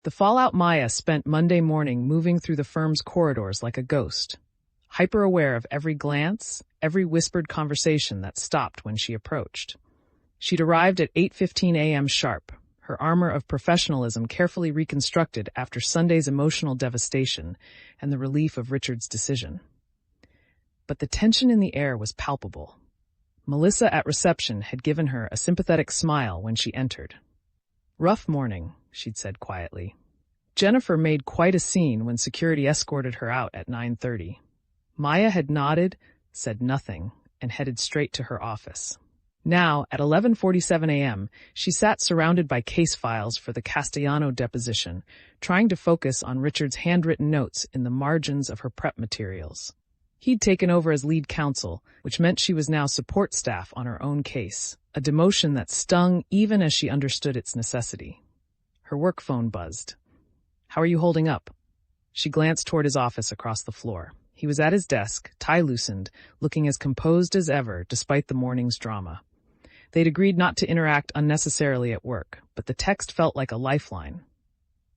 The fallout Maya spent Monday morning moving through the firm's corridors like a ghost, hyper-aware of every glance, every whispered conversation that stopped when she approached. She'd arrived at 8:15 a.m. sharp, her armor of professionalism carefully reconstructed after Sunday's emotional devastation and the relief of Richard's decision. But the tension in the air was palpable. Melissa at reception had given her a sympathetic smile when she entered. "Rough morning," she'd said quietly. Jennifer made quite a scene when security escorted her out at 9:30. Maya had nodded, said nothing, and headed straight to her office. Now, at 11:47 a.m., she sat surrounded by case files for the Castellano deposition, trying to focus on Richard's handwritten notes in the margins of her prep materials. He'd taken over as lead counsel, which meant she was now support staff on her own case, a demotion that stung even as she understood its necessity. Her work phone buzzed. "How are you holding up?" She glanced toward his office across the floor. He was at his desk, tie loosened, looking as composed as ever despite the morning's drama. They'd agreed not to interact unnecessarily at work, but the text felt like a lifeline.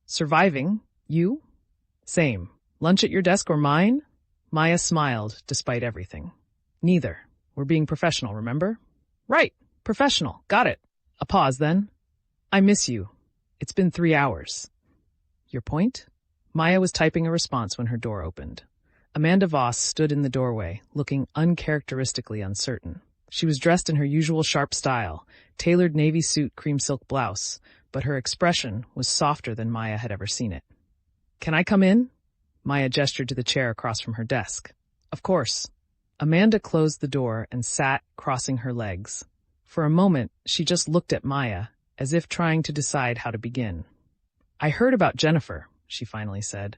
"Surviving? You?" "Same. Lunch at your desk or mine?" Maya smiled, despite everything. "Neither. We're being professional, remember?" "Right. Professional. Got it." A pause, then. "I miss you. It's been 3 hours." "Your point?" Maya was typing a response when her door opened. Amanda Voss stood in the doorway, looking uncharacteristically uncertain. She was dressed in her usual sharp style, tailored navy suit, cream silk blouse, but her expression was softer than Maya had ever seen it. "Can I come in?" Maya gestured to the chair across from her desk. "Of course." Amanda closed the door and sat, crossing her legs. For a moment, she just looked at Maya, as if trying to decide how to begin. "I heard about Jennifer," she finally said.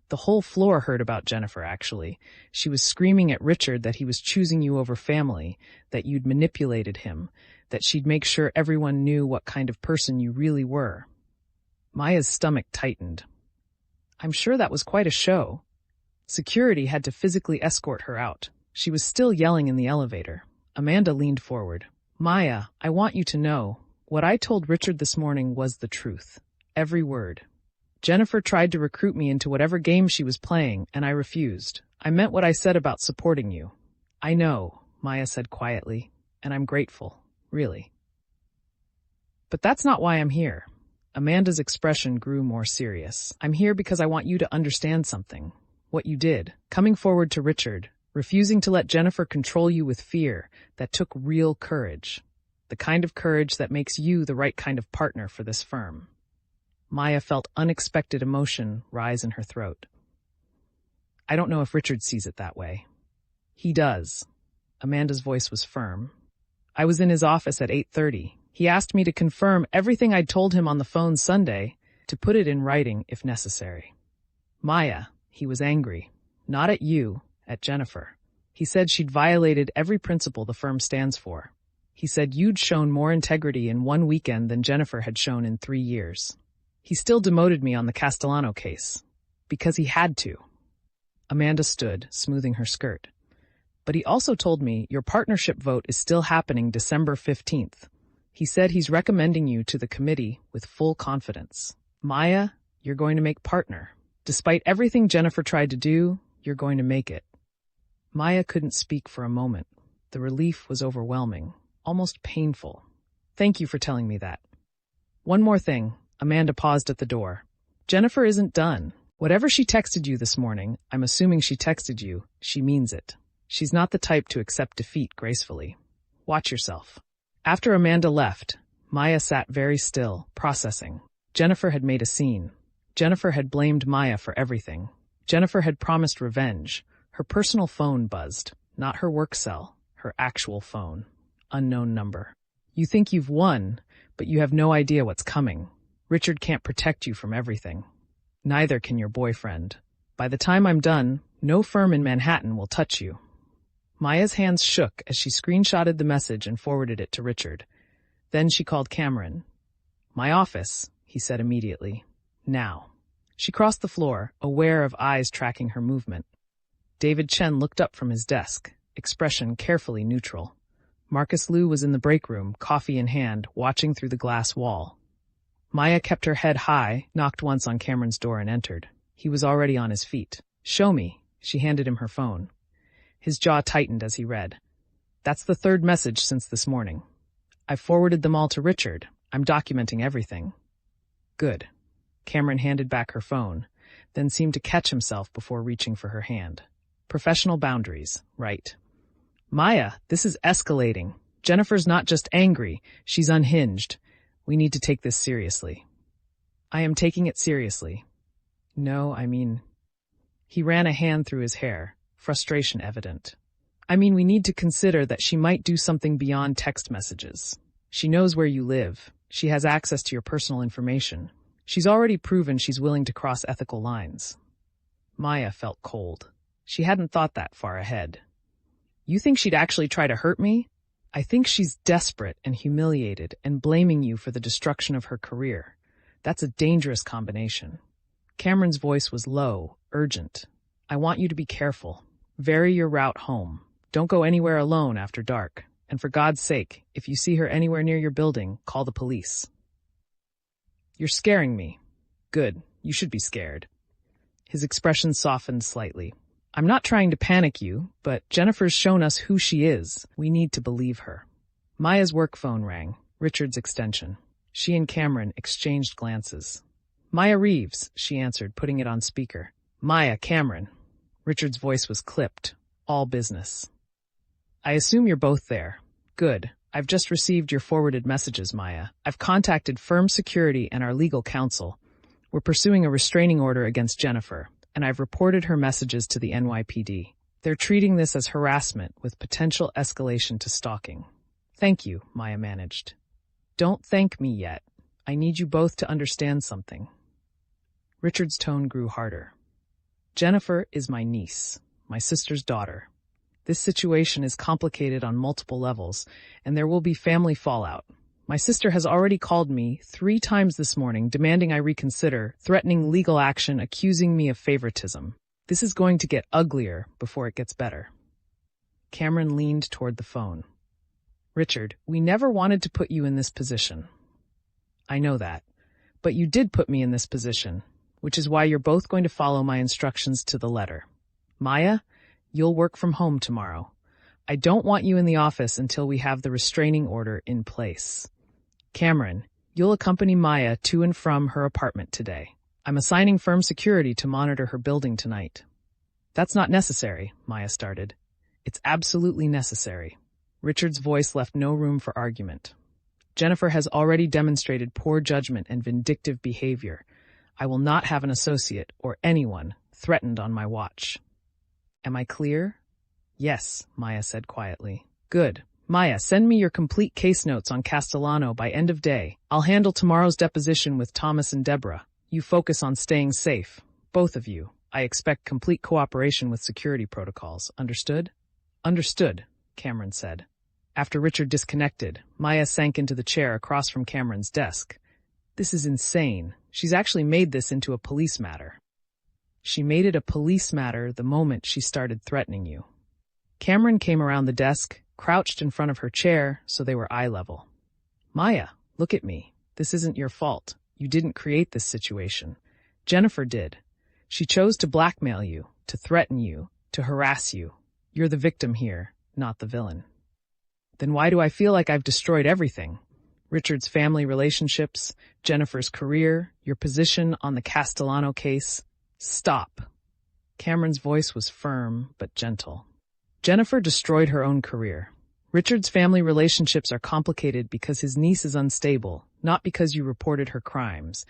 The whole floor heard about Jennifer, actually. She was screaming at Richard that he was choosing you over family, that you'd manipulated him, that she'd make sure everyone knew what kind of person you really were. Maya's stomach tightened. "I'm sure that was quite a show." Security had to physically escort her out. She was still yelling in the elevator. Amanda leaned forward. "Maya, I want you to know, what I told Richard this morning was the truth. Every word. Jennifer tried to recruit me into whatever game she was playing, and I refused. I meant what I said about supporting you." "I know," Maya said quietly, "and I'm grateful, really. But that's not why I'm here." Amanda's expression grew more serious. "I'm here because I want you to understand something. What you did, coming forward to Richard, refusing to let Jennifer control you with fear, that took real courage. The kind of courage that makes you the right kind of partner for this firm." Maya felt unexpected emotion rise in her throat. "I don't know if Richard sees it that way." "He does." Amanda's voice was firm. "I was in his office at 8:30. He asked me to confirm everything I'd told him on the phone Sunday, to put it in writing if necessary." "Maya," he was angry. "Not at you, at Jennifer. He said she'd violated every principle the firm stands for. He said you'd shown more integrity in one weekend than Jennifer had shown in 3 years. He still demoted me on the Castellano case. Because he had to." Amanda stood, smoothing her skirt. "But he also told me your partnership vote is still happening December 15th. He said he's recommending you to the committee with full confidence. Maya, you're going to make partner. Despite everything Jennifer tried to do, you're going to make it." Maya couldn't speak for a moment. The relief was overwhelming, almost painful. "Thank you for telling me that. One more thing." Amanda paused at the door. "Jennifer isn't done. Whatever she texted you this morning, I'm assuming she texted you, she means it. She's not the type to accept defeat gracefully. Watch yourself." After Amanda left, Maya sat very still, processing. Jennifer had made a scene. Jennifer had blamed Maya for everything. Jennifer had promised revenge. Her personal phone buzzed. Not her work cell, her actual phone. Unknown number. "You think you've won, but you have no idea what's coming. Richard can't protect you from everything. Neither can your boyfriend. By the time I'm done, no firm in Manhattan will touch you." Maya's hands shook as she screenshotted the message and forwarded it to Richard. Then she called Cameron. "My office," he said immediately. "Now." She crossed the floor, aware of eyes tracking her movement. David Chen looked up from his desk, expression carefully neutral. Marcus Liu was in the break room, coffee in hand, watching through the glass wall. Maya kept her head high, knocked once on Cameron's door and entered. He was already on his feet. "Show me." She handed him her phone. His jaw tightened as he read. "That's the third message since this morning. I've forwarded them all to Richard. I'm documenting everything." "Good." Cameron handed back her phone, then seemed to catch himself before reaching for her hand. "Professional boundaries, right." "Maya, this is escalating. Jennifer's not just angry, she's unhinged. We need to take this seriously." "I am taking it seriously." "No, I mean..." He ran a hand through his hair, frustration evident. "I mean, we need to consider that she might do something beyond text messages. She knows where you live. She has access to your personal information. She's already proven she's willing to cross ethical lines." Maya felt cold. She hadn't thought that far ahead. "You think she'd actually try to hurt me?" "I think she's desperate and humiliated and blaming you for the destruction of her career. That's a dangerous combination." Cameron's voice was low, urgent. "I want you to be careful. Vary your route home. Don't go anywhere alone after dark. And for God's sake, if you see her anywhere near your building, call the police." "You're scaring me." "Good. You should be scared." His expression softened slightly. "I'm not trying to panic you, but Jennifer's shown us who she is. We need to believe her." Maya's work phone rang, Richard's extension. She and Cameron exchanged glances. "Maya Reeves," she answered, putting it on speaker. "Maya, Cameron." Richard's voice was clipped. All business. "I assume you're both there. Good. I've just received your forwarded messages, Maya. I've contacted firm security and our legal counsel. We're pursuing a restraining order against Jennifer, and I've reported her messages to the NYPD. They're treating this as harassment with potential escalation to stalking." "Thank you," Maya managed. "Don't thank me yet. I need you both to understand something." Richard's tone grew harder. "Jennifer is my niece, my sister's daughter. This situation is complicated on multiple levels, and there will be family fallout. My sister has already called me 3 times this morning demanding I reconsider, threatening legal action, accusing me of favoritism. This is going to get uglier before it gets better." Cameron leaned toward the phone. "Richard, we never wanted to put you in this position." "I know that. But you did put me in this position, which is why you're both going to follow my instructions to the letter. Maya, you'll work from home tomorrow. I don't want you in the office until we have the restraining order in place. Cameron, you'll accompany Maya to and from her apartment today. I'm assigning firm security to monitor her building tonight." "That's not necessary," Maya started. "It's absolutely necessary." Richard's voice left no room for argument. "Jennifer has already demonstrated poor judgment and vindictive behavior. I will not have an associate or anyone threatened on my watch." "Am I clear?" "Yes," Maya said quietly. "Good. Maya, send me your complete case notes on Castellano by end of day. I'll handle tomorrow's deposition with Thomas and Deborah. You focus on staying safe. Both of you. I expect complete cooperation with security protocols. Understood?" "Understood," Cameron said. After Richard disconnected, Maya sank into the chair across from Cameron's desk. "This is insane. She's actually made this into a police matter." "She made it a police matter the moment she started threatening you." Cameron came around the desk, crouched in front of her chair so they were eye level. "Maya, look at me. This isn't your fault. You didn't create this situation. Jennifer did. She chose to blackmail you, to threaten you, to harass you. You're the victim here, not the villain." "Then why do I feel like I've destroyed everything? Richard's family relationships, Jennifer's career, your position on the Castellano case?" "Stop." Cameron's voice was firm but gentle. "Jennifer destroyed her own career. Richard's family relationships are complicated because his niece is unstable, not because you reported her crimes.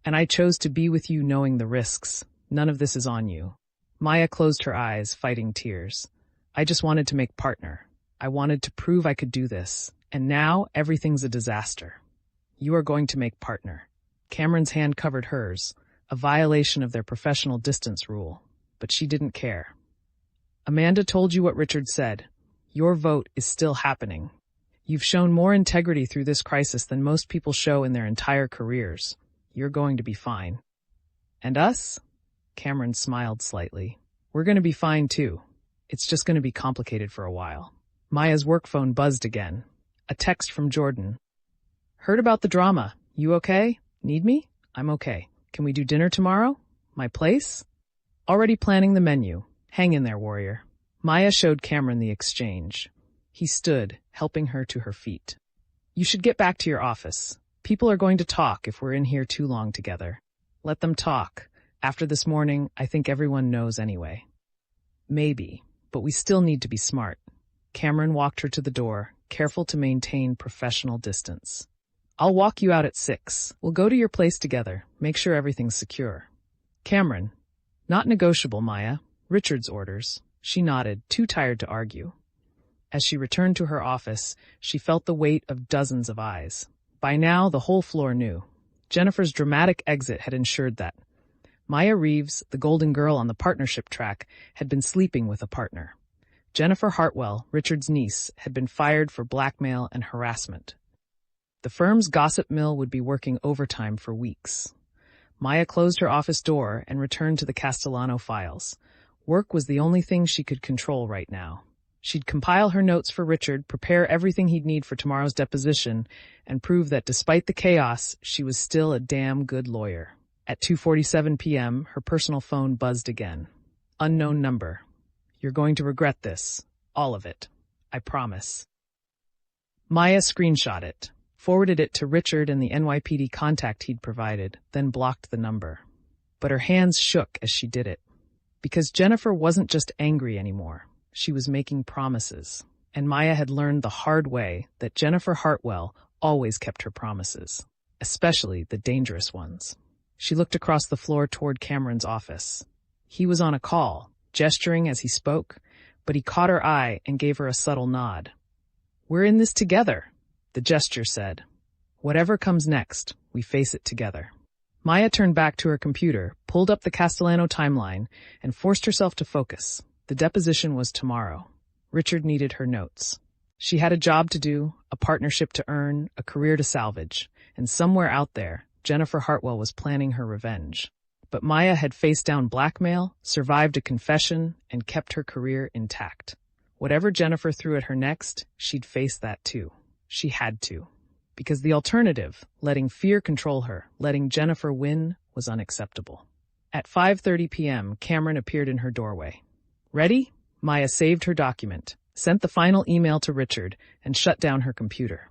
And I chose to be with you knowing the risks. None of this is on you." Maya closed her eyes, fighting tears. "I just wanted to make partner. I wanted to prove I could do this. And now everything's a disaster. You are going to make partner." Cameron's hand covered hers, a violation of their professional distance rule. But she didn't care. "Amanda told you what Richard said. Your vote is still happening. You've shown more integrity through this crisis than most people show in their entire careers. You're going to be fine." "And us?" Cameron smiled slightly. "We're going to be fine too. It's just going to be complicated for a while." Maya's work phone buzzed again. A text from Jordan. "Heard about the drama. You okay? Need me? I'm okay. Can we do dinner tomorrow? My place? Already planning the menu. Hang in there, warrior. Maya showed Cameron the exchange. He stood, helping her to her feet. You should get back to your office. People are going to talk if we're in here too long together. Let them talk. After this morning, I think everyone knows anyway. Maybe, but we still need to be smart. Cameron walked her to the door, careful to maintain professional distance. I'll walk you out at 6. We'll go to your place together. Make sure everything's secure. Cameron. Not negotiable, Maya. Richard's orders. She nodded, too tired to argue. As she returned to her office, she felt the weight of dozens of eyes. By now, the whole floor knew. Jennifer's dramatic exit had ensured that. Maya Reeves, the golden girl on the partnership track, had been sleeping with a partner. Jennifer Hartwell, Richard's niece, had been fired for blackmail and harassment. The firm's gossip mill would be working overtime for weeks. Maya closed her office door and returned to the Castellano files. Work was the only thing she could control right now. She'd compile her notes for Richard, prepare everything he'd need for tomorrow's deposition, and prove that despite the chaos, she was still a damn good lawyer. At 2:47 p.m., her personal phone buzzed again. Unknown number. You're going to regret this. All of it. I promise. Maya screenshot it, forwarded it to Richard and the NYPD contact he'd provided, then blocked the number. But her hands shook as she did it. Because Jennifer wasn't just angry anymore. She was making promises. And Maya had learned the hard way that Jennifer Hartwell always kept her promises, especially the dangerous ones. She looked across the floor toward Cameron's office. He was on a call, gesturing as he spoke, but he caught her eye and gave her a subtle nod. We're in this together, the gesture said. Whatever comes next, we face it together. Maya turned back to her computer, pulled up the Castellano timeline, and forced herself to focus. The deposition was tomorrow. Richard needed her notes. She had a job to do, a partnership to earn, a career to salvage, and somewhere out there, Jennifer Hartwell was planning her revenge. But Maya had faced down blackmail, survived a confession, and kept her career intact. Whatever Jennifer threw at her next, she'd face that too. She had to. Because the alternative, letting fear control her, letting Jennifer win, was unacceptable. At 5:30 p.m., Cameron appeared in her doorway. Ready? Maya saved her document, sent the final email to Richard, and shut down her computer.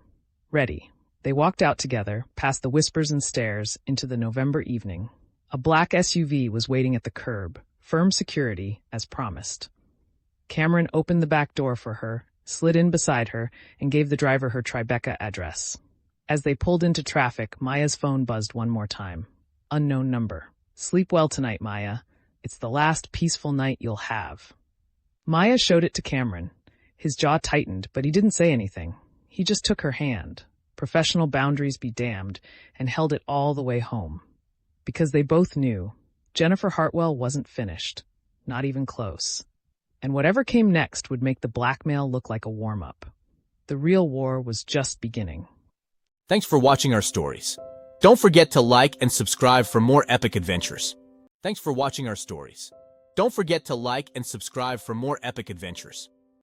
Ready. They walked out together, past the whispers and stares, into the November evening. A black SUV was waiting at the curb, firm security, as promised. Cameron opened the back door for her, slid in beside her, and gave the driver her Tribeca address. As they pulled into traffic, Maya's phone buzzed one more time. Unknown number. Sleep well tonight, Maya. It's the last peaceful night you'll have. Maya showed it to Cameron. His jaw tightened, but he didn't say anything. He just took her hand. Professional boundaries be damned, and held it all the way home. Because they both knew, Jennifer Hartwell wasn't finished. Not even close. And whatever came next would make the blackmail look like a warm-up. The real war was just beginning. Thanks for watching our stories. Don't forget to like and subscribe for more epic adventures. Thanks for watching our stories. Don't forget to like and subscribe for more epic adventures.